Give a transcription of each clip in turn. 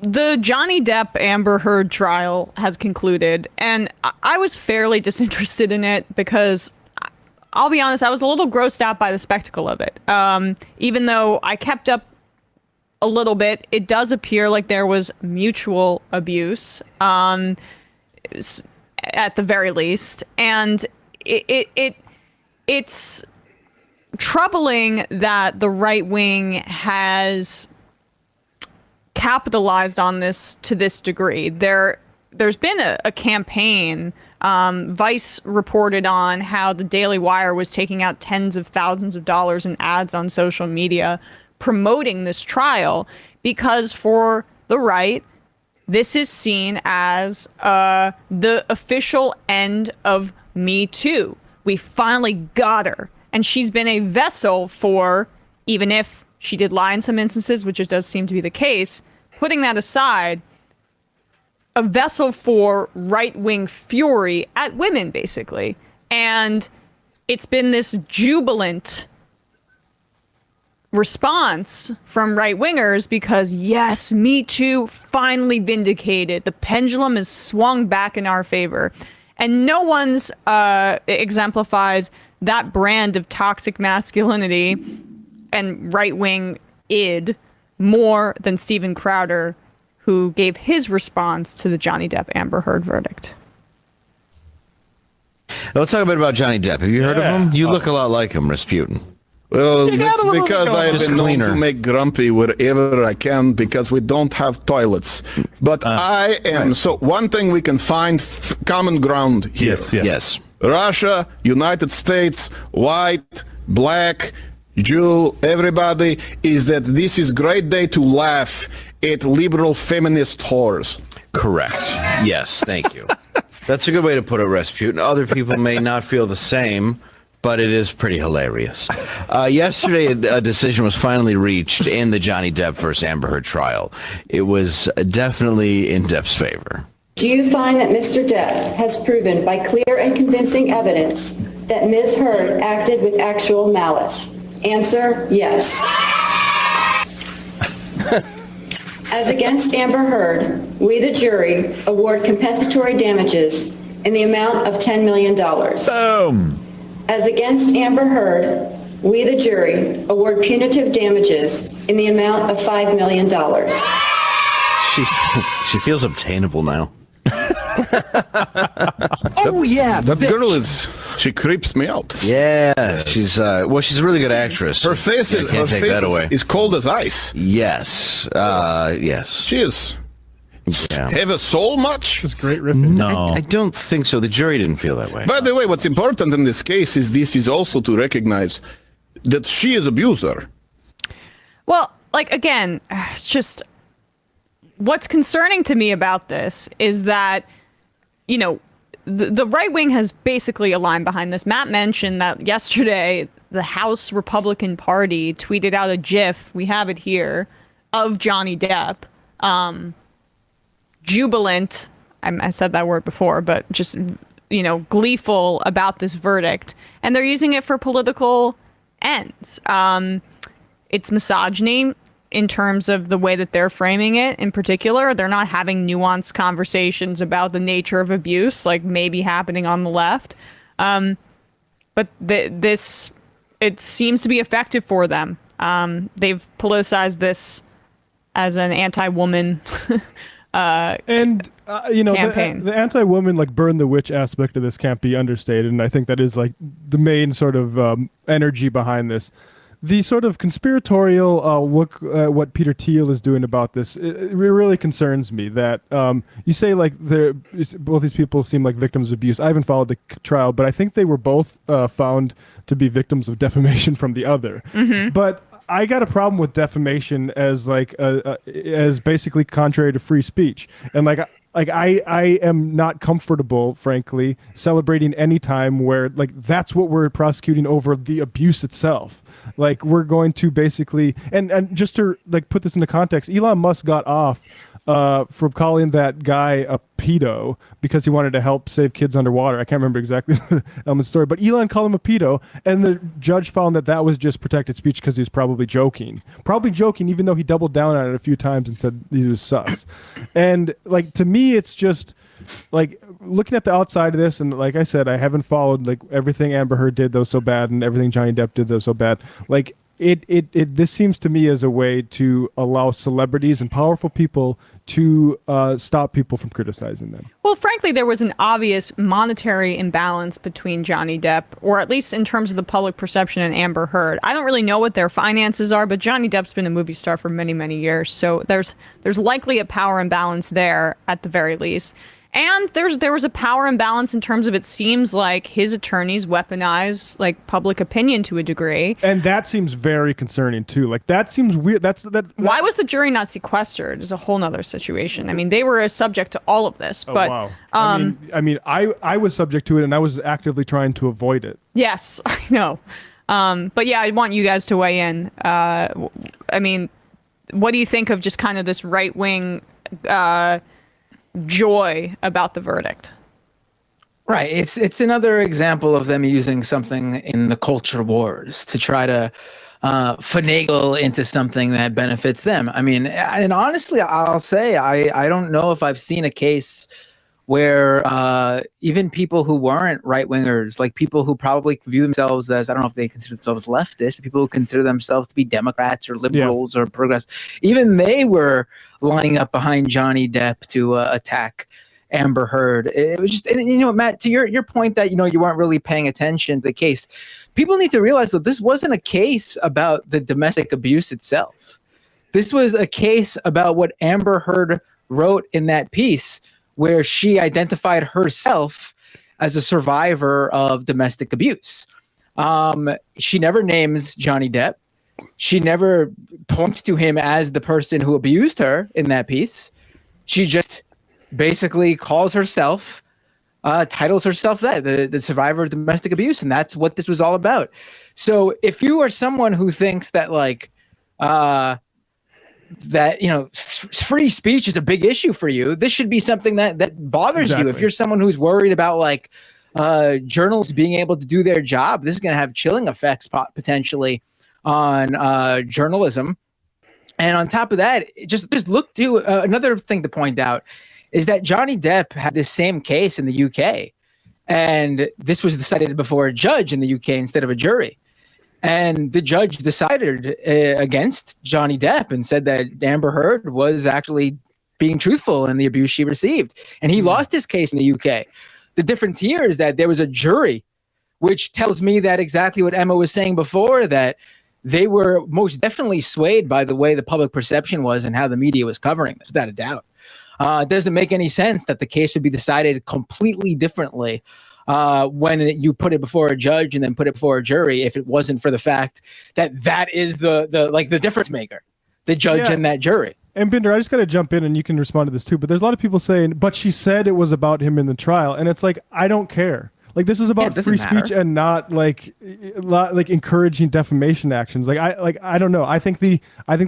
the Johnny Depp Amber Heard trial has concluded, and I was fairly disinterested in it because I'll be honest, I was a little grossed out by the spectacle of it. Even though I kept up a little bit, it does appear like there was mutual abuse, at the very least, and it's troubling that the right wing has capitalized on this to this degree. There's been a campaign. Vice reported on how the Daily Wire was taking out tens of thousands of dollars in ads on social media promoting this trial because for the right, this is seen as the official end of Me Too. We finally got her. And she's been a vessel for, even if she did lie in some instances, which it does seem to be the case, putting that aside, a vessel for right-wing fury at women, basically. And it's been this jubilant response from right-wingers because, yes, Me Too finally vindicated. The pendulum is swung back in our favor. And no one's exemplifies that brand of toxic masculinity and right-wing id more than Steven Crowder, who gave his response to the Johnny Depp Amber Heard verdict. Let's talk a bit about Johnny Depp. Have you heard of him? You look a lot like him, Rasputin. Well, that's because I have been known to make grumpy wherever I can because we don't have toilets. But I am. Right. So one thing we can find common ground here. Yes. Russia, United States, white, black, Jew, everybody, is that this is great day to laugh at liberal feminist whores. Correct. Yes, thank you. That's a good way to put it, Rasputin. Other people may not feel the same, but it is pretty hilarious. Yesterday, a decision was finally reached in the Johnny Depp versus Amber Heard trial. It was definitely in Depp's favor. Do you find that Mr. Depp has proven by clear and convincing evidence that Ms. Heard acted with actual malice? Answer, yes. As against Amber Heard, we, the jury, award compensatory damages in the amount of $10 million. Boom. As against Amber Heard, we, the jury, award punitive damages in the amount of $5 million. She feels obtainable now. That girl she creeps me out. Yeah, she's a really good actress. Her face is cold as ice. Yes, yes. She is. Yeah. Have a soul much? Just great riffing. No, I don't think so. The jury didn't feel that way. By the way, what's important in this case is also to recognize that she is abuser. Well, again, it's just what's concerning to me about this is that, the right wing has basically aligned behind this. Matt mentioned that yesterday the House Republican Party tweeted out a GIF, we have it here, of Johnny Depp, jubilant, I said that word before, but just, gleeful about this verdict. And they're using it for political ends. It's misogyny in terms of the way that they're framing it in particular. They're not having nuanced conversations about the nature of abuse, like maybe happening on the left. But it seems to be effective for them. They've politicized this as an anti-woman campaign. The anti-woman, burn the witch aspect of this can't be understated, and I think that is the main sort of energy behind this. The sort of conspiratorial look at what Peter Thiel is doing about this, it really concerns me that you say both these people seem like victims of abuse. I haven't followed the trial, but I think they were both found to be victims of defamation from the other. Mm-hmm. But I got a problem with defamation as as basically contrary to free speech. And I am not comfortable, frankly, celebrating any time where that's what we're prosecuting over the abuse itself. We're going to basically, and just to put this into context, Elon Musk got off from calling that guy a pedo because he wanted to help save kids underwater. I can't remember exactly the story, but Elon called him a pedo, and the judge found that was just protected speech because he was probably joking, even though he doubled down on it a few times and said he was sus. And like, to me, it's just like looking at the outside of this, and like I said, I haven't followed like everything Amber Heard did that was so bad and everything Johnny Depp did that was so bad. Like this seems to me as a way to allow celebrities and powerful people to stop people from criticizing them. Well, frankly, there was an obvious monetary imbalance between Johnny Depp, or at least in terms of the public perception, and Amber Heard. I don't really know what their finances are, but Johnny Depp's been a movie star for many, many years, so there's likely a power imbalance there at the very least. And there was a power imbalance in terms of, it seems like his attorneys weaponized like public opinion to a degree. And that seems very concerning too. Like that seems weird. Why was the jury not sequestered is a whole nother situation. I mean, they were subject to all of this. But wow. I was subject to it, and I was actively trying to avoid it. Yes, I know. But yeah, I want you guys to weigh in. I mean, what do you think of just kind of this right-wing joy about the verdict? Right. It's another example of them using something in the culture wars to try to finagle into something that benefits them. I mean, and honestly, I'll say I don't know if I've seen a case where even people who weren't right-wingers, like people who probably view themselves as, I don't know if they consider themselves leftist, but people who consider themselves to be Democrats or liberals or progressive, even they were lining up behind Johnny Depp to attack Amber Heard. It was just, and, you know, Matt, to your point that, you know, you weren't really paying attention to the case, people need to realize that this wasn't a case about the domestic abuse itself. This was a case about what Amber Heard wrote in that piece, where she identified herself as a survivor of domestic abuse. She never names Johnny Depp. She never points to him as the person who abused her in that piece. She just basically calls herself, titles herself that, the survivor of domestic abuse, and that's what this was all about. So if you are someone who thinks that, like, that, you know, free speech is a big issue for you, this should be something that bothers you. If you're someone who's worried about, like, journalists being able to do their job, this is going to have chilling effects potentially on journalism. And on top of that, just look to another thing to point out is that Johnny Depp had this same case in the UK, and this was decided before a judge in the UK instead of a jury. And the judge decided against Johnny Depp and said that Amber Heard was actually being truthful in the abuse she received. And he lost his case in the UK. The difference here is that there was a jury, which tells me that exactly what Emma was saying before, that they were most definitely swayed by the way the public perception was and how the media was covering this, without a doubt. It doesn't make any sense that the case would be decided completely differently when you put it before a judge and then put it before a jury, if it wasn't for the fact that is the difference maker, the judge and that jury. And Binder, I just got to jump in and you can respond to this too, but there's a lot of people saying, but she said it was about him in the trial. And it's like, I don't care. Like, this is about free speech and not like encouraging defamation actions. I don't know. I think the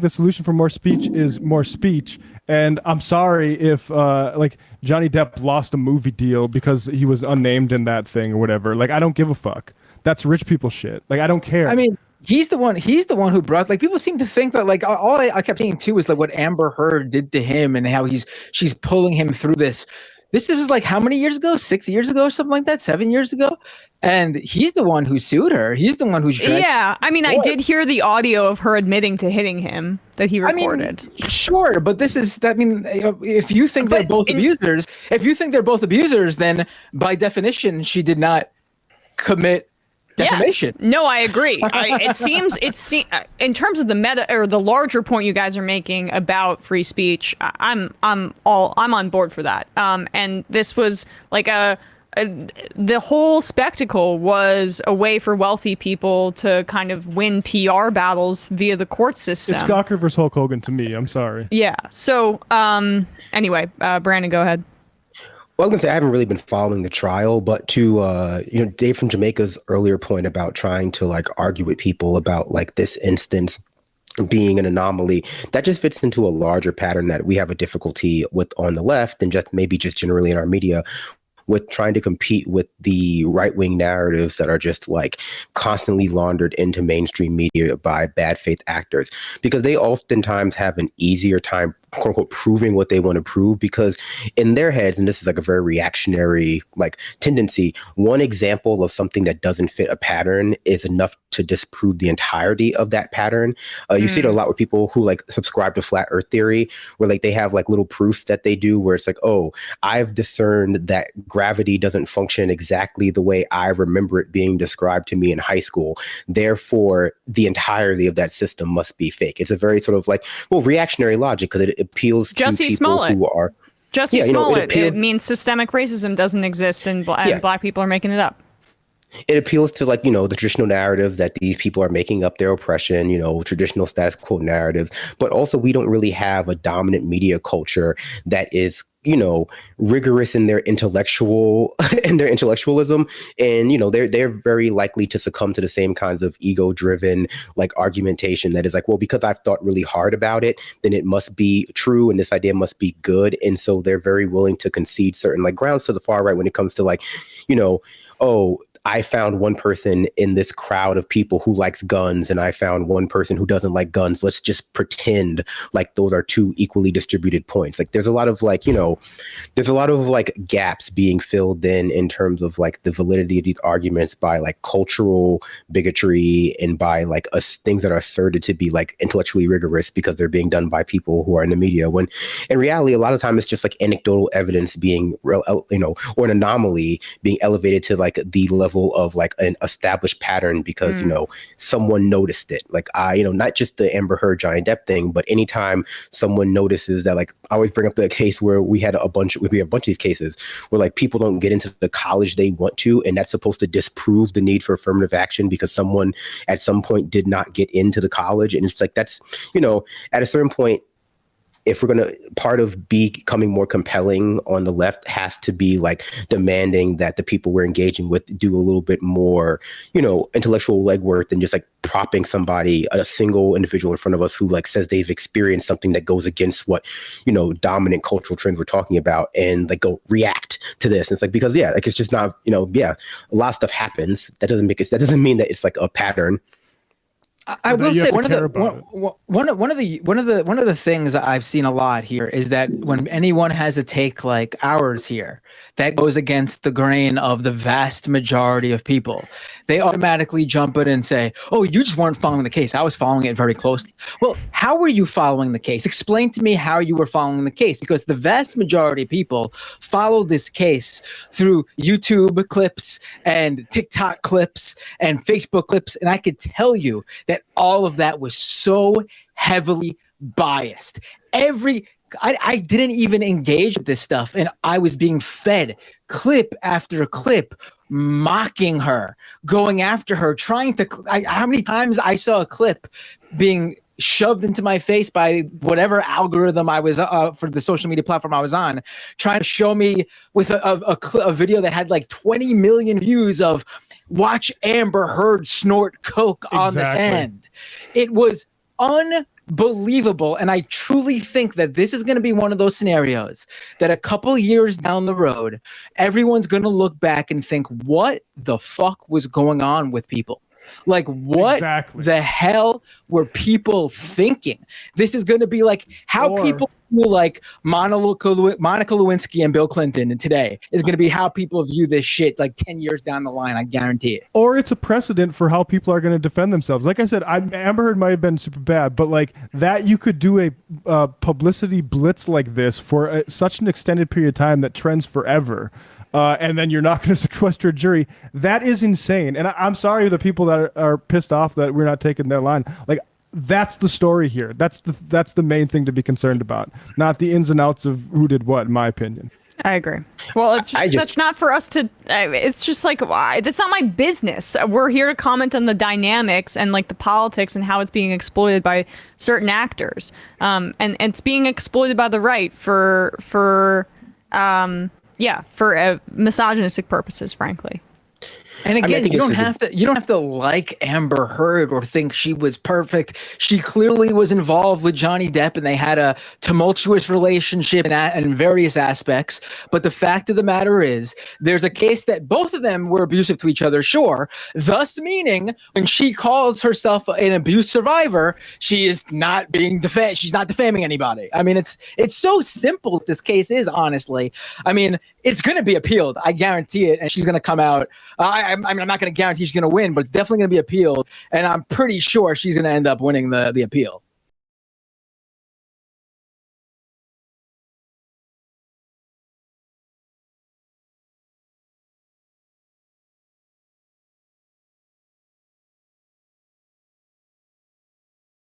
solution for more speech is more speech. And I'm sorry if like Johnny Depp lost a movie deal because he was unnamed in that thing or whatever. Like, I don't give a fuck. That's rich people shit. Like, I don't care. I mean, he's the one who brought, like, people seem to think that, like, all I kept seeing too was like what Amber Heard did to him and how she's pulling him through this. This was like how many years ago? 6 years ago or something like that? 7 years ago? And he's the one who sued her. He's the one who's yeah. I mean, I did hear the audio of her admitting to hitting him that he recorded. I mean, sure, but this is, I mean, if you think they're both abusers, then by definition, she did not commit defamation. Yes. No, I agree. It seems in terms of the meta or the larger point you guys are making about free speech, I'm on board for that. And this was like the whole spectacle was a way for wealthy people to kind of win PR battles via the court system. It's Gawker versus Hulk Hogan to me. I'm sorry. Yeah. So anyway, Brandon, go ahead. Well, I was going to say I haven't really been following the trial, but to Dave from Jamaica's earlier point about trying to like argue with people about like this instance being an anomaly, that just fits into a larger pattern that we have a difficulty with on the left, and just maybe just generally in our media, with trying to compete with the right-wing narratives that are just like constantly laundered into mainstream media by bad faith actors, because they oftentimes have an easier time, quote unquote, proving what they want to prove, because in their heads, and this is like a very reactionary like tendency, one example of something that doesn't fit a pattern is enough to disprove the entirety of that pattern. You see it a lot with people who like subscribe to flat earth theory, where like they have like little proofs that they do where it's like, oh, I've discerned that gravity doesn't function exactly the way I remember it being described to me in high school. Therefore, the entirety of that system must be fake. It's a very sort of like, well, reactionary logic, because it appeals to Jussie people Smollett. who are... Jussie Smollett, it means systemic racism doesn't exist and black people are making it up. It appeals to like, the traditional narrative that these people are making up their oppression, traditional status quo narratives. But also we don't really have a dominant media culture that is, rigorous in their intellectualism. And, they're very likely to succumb to the same kinds of ego-driven like argumentation that is like, well, because I've thought really hard about it, then it must be true and this idea must be good. And so they're very willing to concede certain like grounds to the far right when it comes to like, oh, I found one person in this crowd of people who likes guns, and I found one person who doesn't like guns. Let's just pretend like those are two equally distributed points. Like there's a lot of like, there's a lot of like gaps being filled in terms of like the validity of these arguments by like cultural bigotry and by like things that are asserted to be like intellectually rigorous because they're being done by people who are in the media. When in reality, a lot of time it's just like anecdotal evidence being real, or an anomaly being elevated to like the level of like an established pattern because someone noticed it. Like not just the Amber Heard Johnny Depp thing, but anytime someone notices that, like I always bring up the case where we have a bunch of these cases where like people don't get into the college they want to, and that's supposed to disprove the need for affirmative action because someone at some point did not get into the college. And it's like, that's at a certain point, if we're going to, part of becoming more compelling on the left has to be like demanding that the people we're engaging with do a little bit more, intellectual legwork than just like propping somebody, a single individual in front of us who like says they've experienced something that goes against what, dominant cultural trends we're talking about, and like go react to this. And it's like, because like, it's just not, a lot of stuff happens. That doesn't mean that it's like a pattern. I will say one of the things that I've seen a lot here is that when anyone has a take like ours here that goes against the grain of the vast majority of people, they automatically jump in and say, "Oh, you just weren't following the case. I was following it very closely." Well, how were you following the case? Explain to me how you were following the case, because the vast majority of people followed this case through YouTube clips and TikTok clips and Facebook clips, and I could tell you that all of that was so heavily biased. I didn't even engage with this stuff, and I was being fed clip after clip, mocking her, going after her, how many times I saw a clip being shoved into my face by whatever algorithm I was for the social media platform I was on, trying to show me with a video that had like 20 million views of watch Amber Heard snort coke on the sand. It was unbelievable. And I truly think that this is going to be one of those scenarios that a couple years down the road, everyone's going to look back and think, what the fuck was going on with people? Like, what the hell were people thinking? This is going to be like how people feel like Monica Lewinsky and Bill Clinton and today is going to be how people view this shit like 10 years down the line. I guarantee it. Or it's a precedent for how people are going to defend themselves. Like I said, Amber Heard might have been super bad, but like that, you could do a publicity blitz like this for such an extended period of time that trends forever. And then you're not going to sequester a jury. That is insane. And I'm sorry the people that are pissed off that we're not taking their line. Like, that's the story here. That's the main thing to be concerned about, not the ins and outs of who did what, in my opinion. I agree. Well, that's not for us to. It's just like, why? That's not my business. We're here to comment on the dynamics and like the politics and how it's being exploited by certain actors. And it's being exploited by the right for misogynistic purposes, frankly. And again, you don't have to like Amber Heard or think she was perfect. She clearly was involved with Johnny Depp, and they had a tumultuous relationship in various aspects. But the fact of the matter is, there's a case that both of them were abusive to each other, sure. Thus meaning, when she calls herself an abuse survivor, she is not being she's not defaming anybody. I mean, it's so simple. This case is, honestly. I mean, it's going to be appealed. I guarantee it. And she's going to come out. I'm not going to guarantee she's going to win, but it's definitely going to be appealed. And I'm pretty sure she's going to end up winning the appeal.